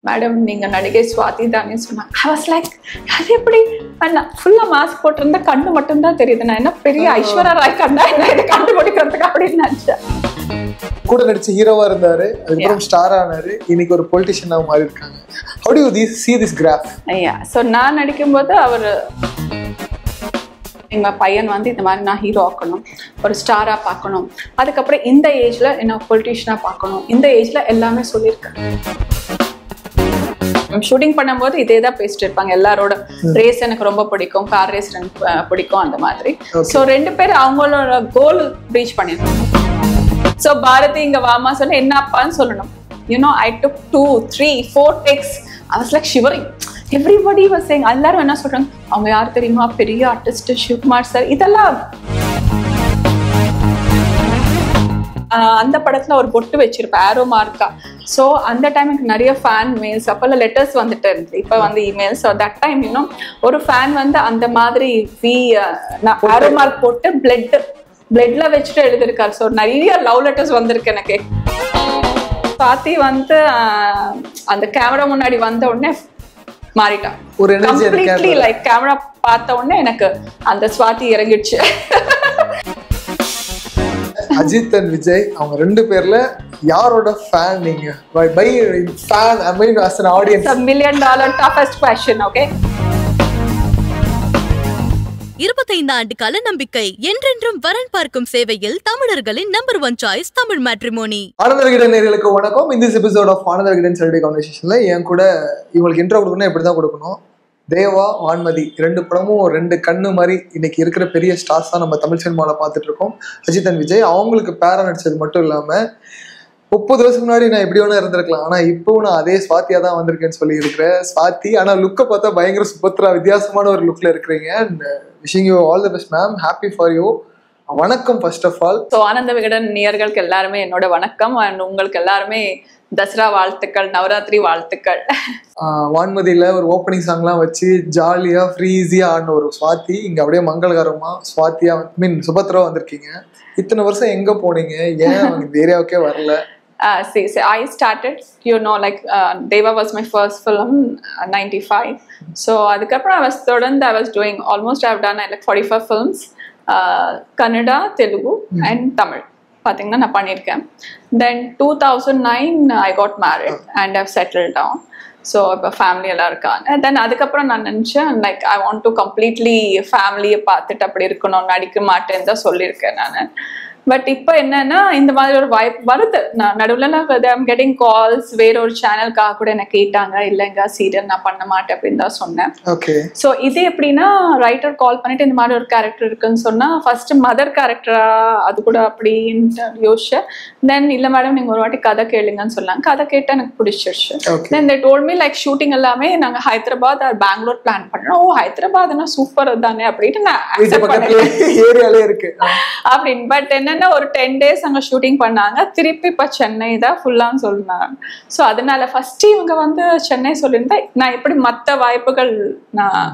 Madam நீங்க நடிகை சுவாதி தானே சொன்னாங்க. I was like அது எப்படி ஃபுல்லா மாஸ்க் போட்டிருந்தா கண்ணு மட்டும் தான் தெரியுது. நான் என்ன பெரிய ஐஸ்வர்யா ராய் கண்ணா என்ன இதை கண்டுபிடிக்கிறதுக்கு அப்படின்னு நினைச்சேன். கூட நடிச்ச ஹீரோவா இருந்தாரு, அதுக்கப்புறம் ஸ்டார் ஆனாரு, இன்னைக்கு ஒரு பொலிட்டிஷியனா மாறி இருக்காங்க. How do you see this graph? So நான் நடிக்கும்போது அவர் எங்க பையன் வந்து இந்த மாதிரி நான் ஹீரோ ஆக்கணும், ஒரு ஸ்டாரா பார்க்கணும், அதுக்கப்புறம் இந்த ஏஜ்ல என்ன பொலிட்டிஷியனா பார்க்கணும், இந்த ஏஜ்ல எல்லாமே சொல்லியிருக்கேன். ஷூட்டிங் பண்ணும்போது இதே தான் பேசிட்டு இருப்பாங்க. எல்லாரோட ரேஸ் எனக்கு ரொம்ப பிடிக்கும், கார் ரேஸ் எனக்கு பிடிக்கும் அந்த மாதிரி. ஸோ ரெண்டு பேரும் அவங்களோட கோல் ரீச் பண்ணிருக்கோம். ஸோ பாரதி இங்க வாமா சொன்ன என்ன அப்பான்னு சொல்லணும். You know I took 2, 3, 4 takes. I was like shivering. Everybody was saying, எல்லாரும் என்ன சொல்றாங்க, அவங்க யார் தெரியுமா, பெரிய ஆர்டிஸ்ட் சிவகுமார் சார். இதெல்லாம் அந்த படத்துல ஒரு பொட்டு வச்சிருப்பேன், ஆரோ மார்க்கா. ஸோ அந்த டைமுக்கு நிறைய ஃபேன் மெயில்ஸ், அப்போல்லாம் லெட்டர்ஸ் வந்துட்டு இருந்துச்சு, இப்போ வந்து இமெயில்ஸ். ஸோ தட் டைம் இன்னும் ஒரு ஃபேன் வந்து அந்த மாதிரி ஆரோ மார்க் போட்டு பிளட்ல வச்சுட்டு எழுதிருக்காரு. ஸோ நிறைய லவ் லெட்டர்ஸ் வந்திருக்கு எனக்கு. பாத்தி வந்து அந்த கேமரா முன்னாடி வந்த உடனே மாறிட்டான். ஒரு கம்ப்ளீட்லி லைக் கேமரா பார்த்த உடனே எனக்கு அந்த சுவாதி இறங்கிடுச்சு. அஜித் அண்ட் விஜய் அவங்க ரெண்டு பேர்ல யாரோட ஃபேன் நீங்க? By fan I mean as an audience. $1 million toughest question. Okay. 25 ஆண்டு கால நம்பிக்கை, என்றென்றும் வரன் பார்க்கும் சேவையில் தமிழர்களின் number 1 choice Tamil matrimony. Ananda Vikatan நேயர்களுக்கு வணக்கம். இந்த episode of Ananda Vikatan Saturday கான்வர்சேஷன்ல என் கூட இவங்களுக்கு இன்ட்ரோ கொடுக்கணும், எப்படி தான் கொடுக்கணும். தேவா, வான்மதி ரெண்டு படமும் ரெண்டு கண்ணு மாதிரி இன்னைக்கு இருக்கிற பெரிய ஸ்டார்ஸ் தான் நம்ம தமிழ் சினிமாவில் பார்த்துட்டு இருக்கோம். அஜித் அண்ட் விஜய் அவங்களுக்கு பேரா நடிச்சது மட்டும் இல்லாமல் 30 வருஷம் முன்னாடி நான் எப்படி வேணா இருந்திருக்கலாம், ஆனால் இப்போவும் நான் அதே ஸ்வாத்தியா தான் வந்திருக்கேன்னு சொல்லி இருக்கிறேன். ஸ்வாதி ஆனால் லுக்கை பார்த்தா பயங்கர சுபத்ரா, வித்தியாசமான ஒரு லுக்ல இருக்கிறீங்க. And wishing you all the best ma'am. Happy for you. வணக்கம் first of all. So Ananda Vikatan நேயர்களுக்கு எல்லாருமே என்னோட வணக்கம். அண்ட் உங்களுக்கு எல்லாருமே தசரா வாழ்த்துக்கள், நவராத்திரி வாழ்த்துக்கள். வான்மதியில ஒரு ஓப்பனிங் சாங்லாம் வச்சு ஜாலியா ஃப்ரீஸியா ஆடின ஒரு ஸ்வாதி இங்க அப்படியே மங்களகரமா ஸ்வாதியா மீன் சுபத்ரா வந்திருக்கீங்க. இத்தனை வருஷம் எங்க போனீங்க? ஏன் இந்த ஏரியாவுக்கே வரல? See, I started, you know, like Deva was my first film, 95. So அதுக்கப்புறம் I was doing almost I've done like 45 films, Kannada, Telugu and Tamil. பார்த்தீங்கன்னா நான் பண்ணியிருக்கேன். தென் 2009 I got married and I've settled down. So இப்போ family எல்லாம் இருக்காங்க. தென் அதுக்கப்புறம் நான் நினச்சேன் like I want to completely ஃபேமிலியை பார்த்துட்டு அப்படி இருக்கணும், நடிக்க மாட்டேன்னு தான் சொல்லியிருக்கேன் நான். பட் இப்போ என்னன்னா இந்த மாதிரி ஒரு வாய்ப்பு வருது. நான் நடுவில் ஐம் கெட்டிங் கால்ஸ், வேற ஒரு சேனலுக்காக கூட என்ன கேட்டாங்க, இல்லைங்க சீரியல் நான் பண்ண மாட்டேன் அப்படின்னு தான் சொன்னேன். ஸோ இது எப்படின்னா ரைட்டர் கால் பண்ணிட்டு இந்த மாதிரி ஒரு கேரக்டர் இருக்குன்னு சொன்னா ஃபர்ஸ்ட் மதர் கேரக்டரா அது கூட அப்படின்னு யோசிச்சேன். தென் இல்லை மேடம் நீங்கள் ஒரு வாட்டி கதை கேளுங்கன்னு சொன்னாங்க. கதை கேட்டு எனக்கு பிடிச்சிருச்சு. Then they told me like shooting எல்லாமே நாங்கள் ஹைதராபாத் ஆர் பெங்களூர் பிளான் பண்ணோம். ஓ ஹைதராபாத்னா சூப்பர் தானே அப்படின்னு நான் அப்படின்னு. பட் என்ன ஒரு 10 days அங்க ஷூட்டிங் பண்ணாங்க. திருப்பி இப்ப சென்னை தான் ஃபுல்லான்னு சொன்னாங்க. ஸோ அதனால ஃபர்ஸ்ட் இவங்க வந்து சென்னை சொல்லியிருந்தா நான் எப்படி மற்ற வாய்ப்புகள் நான்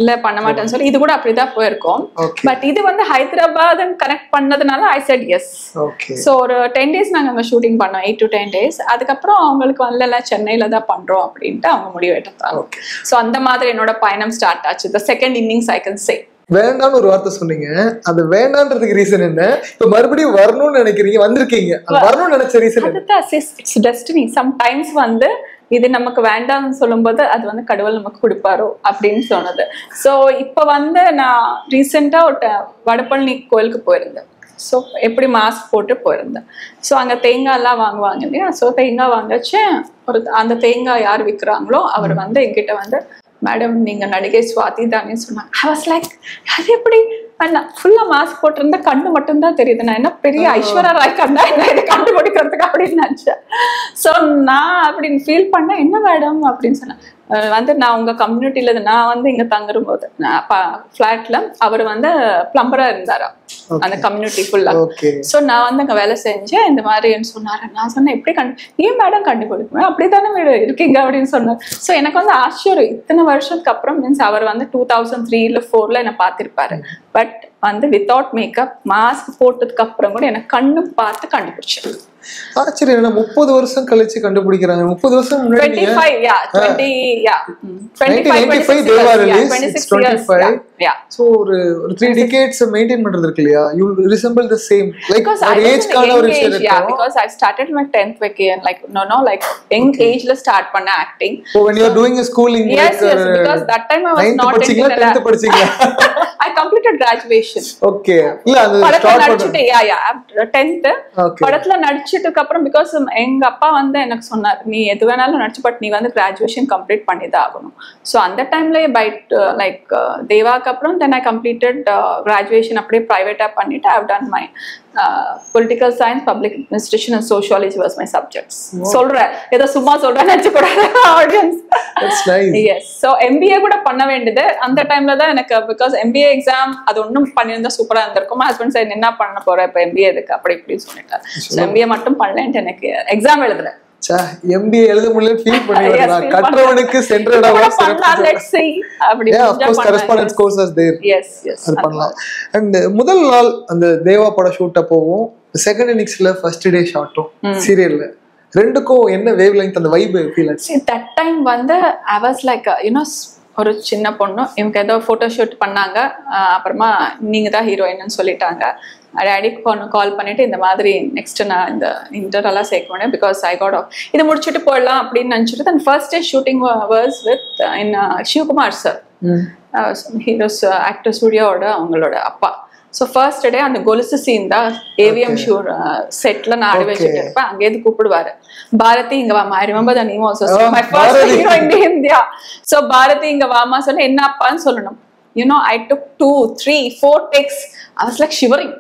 இல்ல பண்ண மாட்டேன்னு சொல்லி இது கூட அப்படிதான் போயிருக்கோம். பட் இது வந்து ஹைதராபாத் கனெக்ட் பண்ணதுனால ஐ செட் எஸ். ஸோ ஒரு 10 days நாங்க அங்க ஷூட்டிங் பண்ணோம், 8 to 10 days. அதுக்கப்புறம் அவங்களுக்கு வந்து சென்னையில தான் பண்றோம் அப்படின்ட்டு அவங்க முடிவு எடுத்தாங்க. ஸோ அந்த மாதிரி என்னோட பயணம் ஸ்டார்ட் ஆச்சு. The second innings I can say. வேண்டான்னு ஒரு வார்த்தை சொன்னீங்க, அது வேண்டான்றதுக்கு ரீசன் என்ன? இப்ப மறுபடியும் வரணும்னு நினைக்கிறீங்க, வந்திருக்கீங்க, வரணும்னு நினைச்ச ரீசன் என்ன? It's destiny. சம்டைம்ஸ் வந்து இது நமக்கு வேண்டாம்னு சொல்லும்போது அது வந்து கடவுள் நமக்கு கொடுப்பாரோ அப்படின்னு சொன்னது. ஸோ இப்போ வந்து நான் ரீசெண்டா ஒரு வடபழனி கோயிலுக்கு போயிருந்தேன். ஸோ எப்படி மாஸ்க் போட்டு போயிருந்தேன். ஸோ அங்கே தேங்காய்லாம் வாங்குவாங்க இல்லையா? ஸோ தேங்காய் வாங்கச்சு ஒரு அந்த தேங்காய் யார் விற்கிறாங்களோ அவர் வந்து என்கிட்ட வந்து மேடம் நீங்க நடிகை சுவாதி தானே சொன்னாங்க. I was like அது எப்படி ஃபுல்லா மாஸ்க் போட்டிருந்தா கண்ணு மட்டும் தான் தெரியுது. நான் என்ன பெரிய ஐஸ்வர்யா ராய் கண்ணா என்ன இதை கண்டுபிடிக்கிறதுக்கு அப்படின்னு நினைச்சேன். ஸோ நான் அப்படின்னு ஃபீல் பண்ணேன். என்ன மேடம் அப்படின்னு சொன்னேன். வந்து நான் உங்க கம்யூனிட்டியில நான் வந்து இங்க தங்குறும் போது ஃபிளாட்ல அவர் வந்து பிளம்பரா இருந்தாரா அந்த கம்யூனிட்டி ஃபுல்லா. ஸோ நான் வந்து அங்க வேலை செஞ்சேன். இந்த மாதிரி சொன்னாரு. நான் சொன்னேன் எப்படி ஏன் மேடம் கண்டுபிடிக்கணும், அப்படித்தானே வீடு இருக்கீங்க அப்படின்னு சொன்னார். ஸோ எனக்கு வந்து ஆச்சரியம். இத்தனை வருஷத்துக்கு அப்புறம் மீன்ஸ் அவர் வந்து 2003 4 என்னை பார்த்திருப்பாரு. பட் வந்து வித்தவுட் மேக்கப் மாஸ்க் போட்டதுக்கு அப்புறம் கூட எனக்கு கண்ணு பார்த்து கண்டுபிடிச்சேன். ஆச்சரிய 30 வருஷம் கழிச்சு கண்டுபிடிக்கிறாங்க. 30 வருஷம் முன்னாடி 25 yeah 20 yeah 1995 தேவா ரிலீஸ் 25 yeah so ஒரு 3 decades மெயின்டைன் பண்றது இருக்கு இல்லையா? you resemble the same like ஒரு ஏஜ் கான ஒரு விஷயம் இருக்கு. yeah because I started my 10th vacation like no like young age la start பண்ண acting. so when you are doing a schooling yes because that time I was not in 10th படிச்சீங்களா? I completed graduation. okay இல்ல அது start பண்ணிட்டு yeah 10th படத்துல நடிச்சிட்டதுக்கு அப்புறம் because எங்க அப்பா வந்து எனக்கு சொன்னார் நீ எது வேணாலும் நடிச்சு பட் நீ வந்து கிராஜுவேஷன் கம்ப்ளீட் பண்ணி தான் ஆகணும். so அந்த டைம்லயே பை like தேவாக்கு அப்புறம் then I completed graduation அப்படியே பிரைவேட்டா பண்ணிட்டு I have done my political science, public administration and sociology was my subjects. சொல்றேன் ஏதோ சும்மா சொல்றேன் நினைச்சு கூடாது audience. that's nice. yes so MBA கூட பண்ண வேண்டியது அந்த டைம்ல தான் எனக்கு because MBA எக்ஸாம் அது ஒன்றும் பண்ணியிருந்தா சூப்பரா இருந்திருக்கும். ஹஸ்பண்ட் சைடு என்ன பண்ண போறேன் இப்போ MBA எதுக்கு அப்படி இப்படி சொல்லிட்டார். so MBA மட்டும் பண்ணலன்ட்டு எனக்கு எக்ஸாம் எழுதுறேன். MBA எழுத முடியல ஃபீல் பண்ணிடுறா கற்றவனுக்கு சென்ற இடமா சிறப்பு. let's see அப்படி of course correspondence course is there. yes அது பண்ணலாம். and முதல் நாள் அந்த தேவா பட ஷூட் அப்போவும் செகண்ட் இன்னிங்ஸ்ல ஃபர்ஸ்ட் டே ஷாட்டும் சீரியல்ல ரெண்டுக்கும் என்ன வேவ் லெங்த் அந்த வைப் ஃபீல் ஆச்சு? that time வந்து I was like you know ஒரு சின்ன பொண்ணு இவங்க ஏதோ ஃபோட்டோ ஷூட் பண்ணாங்க. அப்புறமா நீங்க தான் ஹீரோயின்னு சொல்லிட்டாங்க. டேடிக்கு கால் பண்ணிட்டு இந்த மாதிரி நெக்ஸ்ட் நான் இந்த இன்டர்வெல்லாம் சேர்க்க வேணேன் பிகாஸ் ஐ காட் ஆஃப் இது முடிச்சுட்டு போயிடலாம் அப்படின்னு நினச்சிட்டு then first day shooting was with in Sivakumar sir heroes actor ஸ்டுடியோட அவங்களோட அப்பா. ஸோ ஃபர்ஸ்ட் டே அந்த கொலுசு சீன் தான் ஏவிஎம் ஷூர் செட்ல நான் ஆடி வச்சுட்டு இருப்பேன். அங்கேருந்து கூப்பிடுவாரு பாரதி இங்க வாமா. I remember the name also my first hero in India. So Bharathi இங்க வாமா சொன்ன என்ன அப்பான்னு சொல்லணும். you know I took 2 3 4 takes. I was like shivering.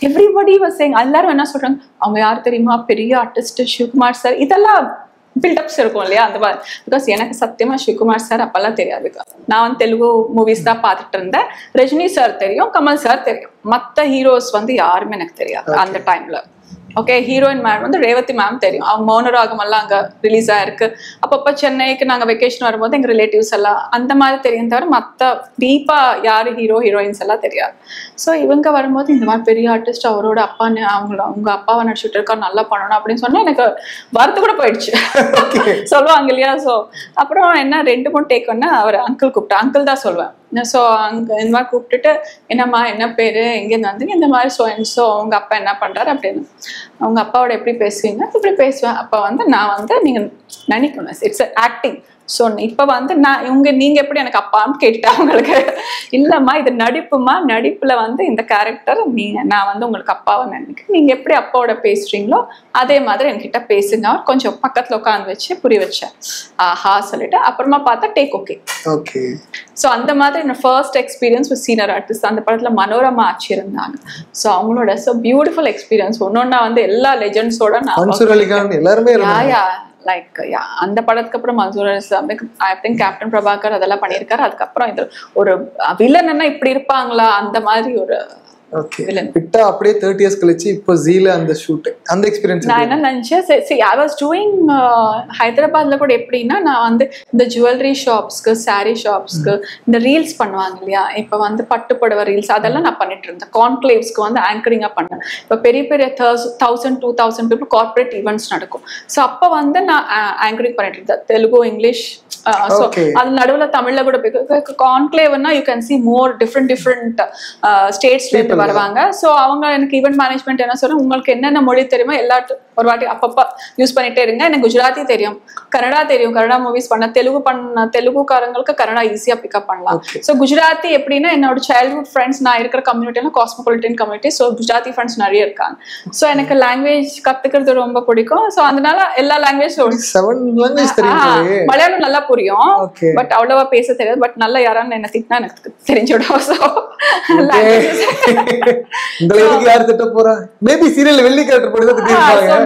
Everybody was saying எல்லாரும் என்ன சொல்றாங்க அவங்க யார் தெரியுமா பெரிய ஆர்டிஸ்ட் சிவகுமார் சார் இதெல்லாம் பில்டப்ஸ் இருக்கும் இல்லையா அந்த மாதிரி. பிகாஸ் எனக்கு சத்தியமா சிவகுமார் சார் அப்பெல்லாம் தெரியாது. நான் வந்து தெலுங்கு மூவிஸ் தான் பார்த்துட்டு இருந்தேன். ரஜினி சார் தெரியும், கமல் சார் தெரியும், மற்ற ஹீரோஸ் வந்து யாருமே எனக்கு தெரியாது அந்த டைம்ல. ஓகே ஹீரோயின் மேம் வந்து ரேவதி மேம் தெரியும். அவங்க மௌனராகம் எல்லாம் அங்கே ரிலீஸ் ஆயிருக்கு. அப்பப்போ சென்னைக்கு நாங்கள் வெக்கேஷன் வரும்போது எங்கள் ரிலேட்டிவ்ஸ் எல்லாம் அந்த மாதிரி தெரியும் தவிர மற்ற டீப்பாக யார் ஹீரோயின்ஸ் எல்லாம் தெரியாது. ஸோ இவங்க வரும்போது இந்த மாதிரி பெரிய ஆர்டிஸ்ட் அவரோட அப்பான்னு அவங்க அப்பாவை நடிச்சுட்டு இருக்கா நல்லா பண்ணணும் அப்படின்னு சொன்னால் எனக்கு வரத்து கூட போயிடுச்சு சொல்லுவாங்க இல்லையா. ஸோ அப்புறம் என்ன 2-3 டேக் ஒன்று அவர் அங்கிள் கூப்பிட்டேன். அங்கிள் தான் சொல்லுவேன். ஸோ அங்கே இந்த மாதிரி கூப்பிட்டுட்டு என்னம்மா என்ன பேர் எங்கேருந்து வந்தீங்க இந்த மாதிரி ஸோ அவங்க அப்பா என்ன பண்ணுறாரு அப்படின்னு. அவங்க அப்பாவோட எப்படி பேசுவீங்க இப்படி பேசுவேன். அப்போ வந்து நான் வந்து நீங்கள் நினைக்கணும் இட்ஸ் ஆக்டிங். ஸோ இப்போ வந்து நான் நீங்கள் எப்படி எனக்கு அப்பான்னு கேட்டுட்டேன் அவங்களுக்கு. இல்லைம்மா இது நடிப்புமா, நடிப்பில் வந்து இந்த கேரக்டர் நான் வந்து உங்களுக்கு அப்பாவை நினைக்கிறேன். நீங்கள் எப்படி அப்பாவோட பேசுகிறீங்களோ அதே மாதிரி என்கிட்ட பேசுங்க. கொஞ்சம் பக்கத்தில் உட்காந்து வச்சு புரிய வச்சேன். ஆஹா சொல்லிட்டு அப்புறமா பார்த்தா டேக் ஓகே. ஓகே ஸோ அந்த மாதிரி என்னோட first experience with senior artist. அந்த படத்தில் மனோரமா ஆட்சி இருந்தாங்க. ஸோ அவங்களோட பியூட்டிஃபுல் எக்ஸ்பீரியன்ஸ். ஒன்னொன்னா வந்து எல்லா லெஜெண்ட்ஸோட நான் எல்லாருமே லைக் அந்த படத்துக்கு அப்புறம் Mansoor I think captain Prabhakar அதெல்லாம் பண்ணியிருக்காரு. அதுக்கப்புறம் இது ஒரு வில்லன்னா இப்படி இருப்பாங்களா அந்த மாதிரி ஒரு ஓகே விட்டா அப்படியே 30 இயர்ஸ் கழிச்சு இப்போ ஜீல அந்த ஷூட் அந்த எக்ஸ்பீரியன்ஸ் நான் என்ன நினைச்சேன் see I was doing ஹைதராபாத்ல கூட எப்படின்னா நான் வந்து இந்த ஜுவல்லரி ஷாப்ஸ்க்கு சாரி ஷாப்ஸ்க்கு இந்த ரீல்ஸ் பண்ணுவாங்க இல்லையா. இப்போ வந்து பட்டுப்புடவை ரீல்ஸ் அதெல்லாம் நான் பண்ணிட்டு இருந்தேன். கான்க்ளேவ்ஸ்க்கு வந்து ஆங்கரிங்கா பண்ணேன். இப்போ பெரிய பெரிய 1000-2000 பீப்புள் கார்பரேட் ஈவெண்ட்ஸ் நடக்கும். ஸோ அப்போ வந்து நான் ஆங்கரிங் பண்ணிட்டு இருந்தேன் தெலுங்கு இங்கிலீஷ். ஸோ அது நடுவில் தமிழ்ல கூட கான்க்ளேவ்னா you can see more different ஸ்டேட்ஸ்ல இருந்து வருவாங்க. ஸோ அவங்க எனக்கு ஈவெண்ட் மேனேஜ்மெண்ட் என்ன சொல்றேன் உங்களுக்கு என்னென்ன மொழி தெரியுமோ எல்லாத்தையும் ஒரு வாட்டி அப்பப்போ யூஸ் பண்ணிட்டே இருங்க. எனக்கு குஜராத்தி தெரியும், கன்னடா தெரியும், கன்னடா மூவிஸ் பண்ண தெலுங்குக்காரங்களுக்கு கன்னடா ஈஸியா பிக்கப் பண்ணலாம். ஸோ குஜராத்தி எப்படின்னா என்னோட சைல்ட்ஹுட் ஃப்ரெண்ட்ஸ் நான் இருக்கிற கம்யூனிட்டினா cosmopolitan community. So Gujarati friends நிறைய இருக்காங்க. ஸோ எனக்கு லாங்குவேஜ் கத்துக்கிறது ரொம்ப பிடிக்கும். ஸோ அதனால எல்லா லாங்குவேஜ் மலையாளம் நல்லா புரியும் பட் அவ்வளவா பேச தெரியாது. பட் நல்லா யாரான்னு என்ன திட்டினா எனக்கு தெரிஞ்சுடும். ஸோ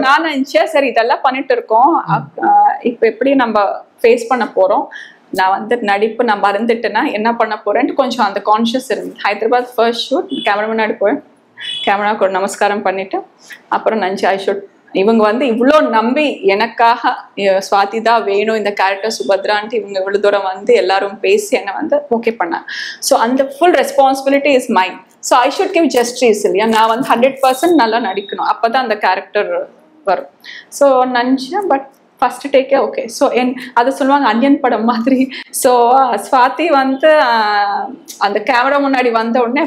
நான் நினைச்சேன் சரி இதெல்லாம் பண்ணிட்டு இருக்கோம் இப்ப எப்படி நம்ம ஃபேஸ் பண்ண போறோம். நான் வந்து நடிப்பு நான் மறந்துட்டேன்னா என்ன பண்ண போறேன்ட்டு கொஞ்சம் அந்த கான்ஷியஸ் இருந்து ஹைதராபாத் ஃபர்ஸ்ட் ஷூட் கேமரா முன்னாடி போய் கேமராவுக்கு ஒரு நமஸ்காரம் பண்ணிட்டு அப்புறம் நினைச்சு ஐ ஷூட் இவங்க வந்து இவ்வளோ நம்பி எனக்காக சுவாதி தான் வேணும் இந்த கேரக்டர் சுபத்ரான்ட்டு இவங்க இவ்வளோ தூரம் வந்து எல்லாரும் பேசி என்னை வந்து ஓகே பண்ணாங்க. ஸோ அந்த full responsibility is mind. So I should give justice இல்லையா. நான் வந்து 100% நல்லா நடிக்கணும். அப்போ தான் அந்த கேரக்டர் வரும். ஸோ நினச்சேன் பட் ஃபர்ஸ்ட் டேக்கே ஓகே. ஸோ அதை சொல்லுவாங்க அன்யன் படம் மாதிரி. ஸோ ஸ்வாதி வந்து அந்த கேமரா முன்னாடி வந்த உடனே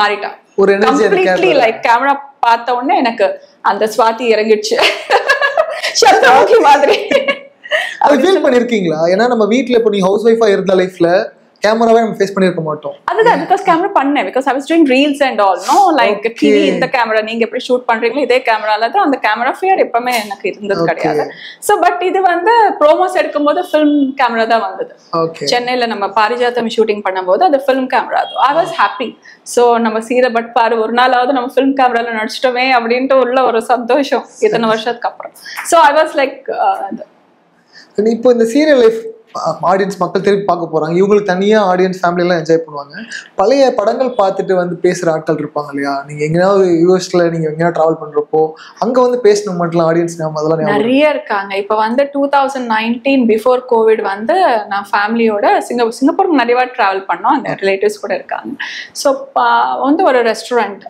மாறிட்டான் கம்ப்ளீட்லி. லைக் கேமரா பார்த்த உடனே எனக்கு அந்த ஸ்வாதி இறங்கிடுச்சு சந்திரமுகி மாதிரி. அது ஃபீல் பண்ணிருக்கீங்களா? ஏன்னா நம்ம வீட்ல இப்போ நீ ஹவுஸ் ஒய்ஃபா இருந்த லைஃப்ல கேமராவே நம்ம ஃபேஸ் பண்ணிருக்க மாட்டோம். அதுதான் பிகாஸ் கேமரா பண்ணேன். Because I was doing reels and all know like TV. இந்த கேமரா நீங்க எப்படி ஷூட் பண்றீங்களோ இதே கேமரால தான். அந்த கேமரா ஃபியர் எப்பவுமே எனக்கு இருந்தது கிடையாது. ஸோ பட் இது வந்து ப்ரோமோஸ் எடுக்கும்போது ஃபிலிம் கேமரா தான் வந்தது. சென்னையில நம்ம பாரிஜாத்தம் ஷூட்டிங் பண்ணும்போது அது film camera. I was happy. So நம்ம சீரை பட் பாரு ஒரு நாளாவது நம்ம ஃபிலிம் கேமரால நடிச்சிட்டோமே அப்படின்ட்டு உள்ள ஒரு சந்தோஷம் இத்தனை வருஷத்துக்கு அப்புறம். ஸோ ஐ வாஸ் லைக் இப்போ இந்த சீரியல் லைஃப் ஆடியன்ஸ் மக்கள் திருப்பி பார்க்க போறாங்க. இவங்களுக்கு தனியா ஆடியன்ஸ் ஃபேமிலி எல்லாம் என்ஜாய் பண்ணுவாங்க. பழைய படங்கள் பார்த்துட்டு வந்து பேசுற ஆட்கள் இருப்பாங்க இல்லையா? நீங்க எங்கேயாவது யூஎஸ்ல நீங்க எங்கேயா டிராவல் பண்றப்போ அங்க வந்து பேசின மட்டும் ஆடியன்ஸ் அதெல்லாம் நிறைய இருக்காங்க. இப்ப வந்து 2019 பிஃபோர் கோவிட் வந்து நான் ஃபேமிலியோட சிங்கப்பூருக்கு நிறைய டிராவல் பண்ணோம். அந்த ரிலேட்டிவ்ஸ் கூட இருக்காங்க. ஸோ வந்து ஒரு ரெஸ்டாரண்ட்,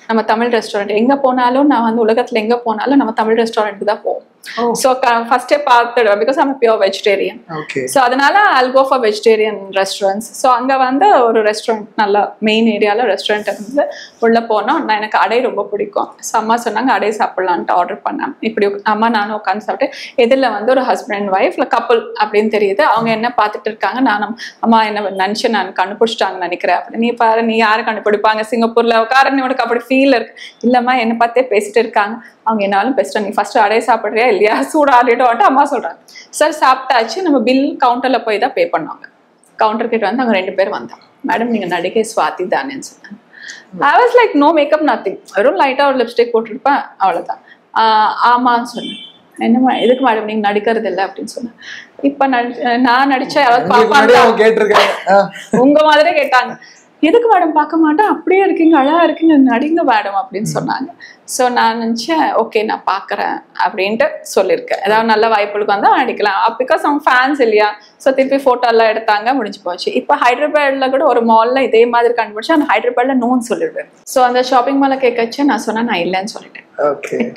நம்ம தமிழ் ரெஸ்டாரண்ட் எங்க போனாலும் நான் வந்து உலகத்துல எங்க போனாலும் நம்ம தமிழ் ரெஸ்டாரண்ட்டுக்கு தான் போவோம். So first பார்த்துடுவேன் because I'm a pure vegetarian. So அதனால I'll go for vegetarian restaurants. So அங்க வந்து ஒரு ரெஸ்டாரண்ட் நல்ல மெயின் ஏரியால ரெஸ்டாரண்ட் இருந்து உள்ள போனோம். நான் எனக்கு அடை ரொம்ப பிடிக்கும். ஸோ அம்மா சொன்னாங்க அடை சாப்பிடலான்ட்டு ஆர்டர் பண்ணேன். இப்படி அம்மா நானும் உட்காந்து சாப்பிட்டு எதில் வந்து ஒரு ஹஸ்பண்ட் அண்ட் ஒய்ஃப் இல்லை கப்பல் அப்படின்னு தெரியுது. அவங்க என்ன பார்த்துட்டு இருக்காங்க. நானும் அம்மா என்ன நினச்சி நான் கண்டுபிடிச்சிட்டாங்கன்னு நினைக்கிறேன். அப்படி நீ பாரு நீ யாரை கண்டுபிடிப்பாங்க சிங்கப்பூர்ல உட்காரன்னு உனக்கு அப்படி ஃபீல் இருக்கு. இல்லம்மா என்னை பார்த்தே பேசிட்டு இருக்காங்க. அவங்க என்னாலும் பேசிட்டேன். நீ ஃபர்ஸ்ட் அடைய சாப்பிட்றியா இல்லையா சூடாடிட்டு அம்மா சொல்றாங்க. சார் சாப்பிட்டாச்சு. நம்ம பில் கவுண்டர்ல போய் தான் பே பண்ணாங்க. கவுண்டர் கிட்ட வந்து அவங்க 2 பேர் வந்தாங்க. மேடம் நீங்க நடிகை ஸ்வாதி தானேன்னு சொன்னாங்க. I was like no makeup nothing. வெறும் லைட்டா ஒரு லிப்ஸ்டிக் போட்டுருப்பேன் அவ்வளவுதான். ஆமான்னு சொன்னேன். என்னமா எதுக்கு மேடம் நீங்க நடிக்கிறது இல்லை அப்படின்னு சொன்னேன். இப்ப நான் நடிச்சா யாராவது பாப்பாங்க உங்க மாதிரியே கேட்டாங்க. எதுக்கு மேடம் பார்க்க மாட்டேன் அப்படியே இருக்கீங்க அழகா இருக்கீங்க நடிங்க மேடம் அப்படின்னு சொன்னாங்க. ஸோ நான் நினச்சேன் ஓகே நான் பார்க்குறேன் அப்படின்ட்டு சொல்லியிருக்கேன். ஏதாவது நல்ல வாய்ப்புகளுக்கு வந்தால் நடிக்கலாம். பிகாஸ் அவங்க ஃபேன்ஸ் இல்லையா. ஸோ திருப்பி ஃபோட்டோ எல்லாம் எடுத்தாங்க முடிஞ்சு போச்சு. இப்போ ஹைதராபாத்ல கூட ஒரு மாலில் இதே மாதிரி கண்டுபிடிச்சு அந்த ஹைதராபாத்ல நோன்னு சொல்லிடுவேன். ஸோ அந்த ஷாப்பிங் மாலை கேட்கச்சு நான் சொன்னேன் நான் இல்லைன்னு சொல்லிட்டேன்.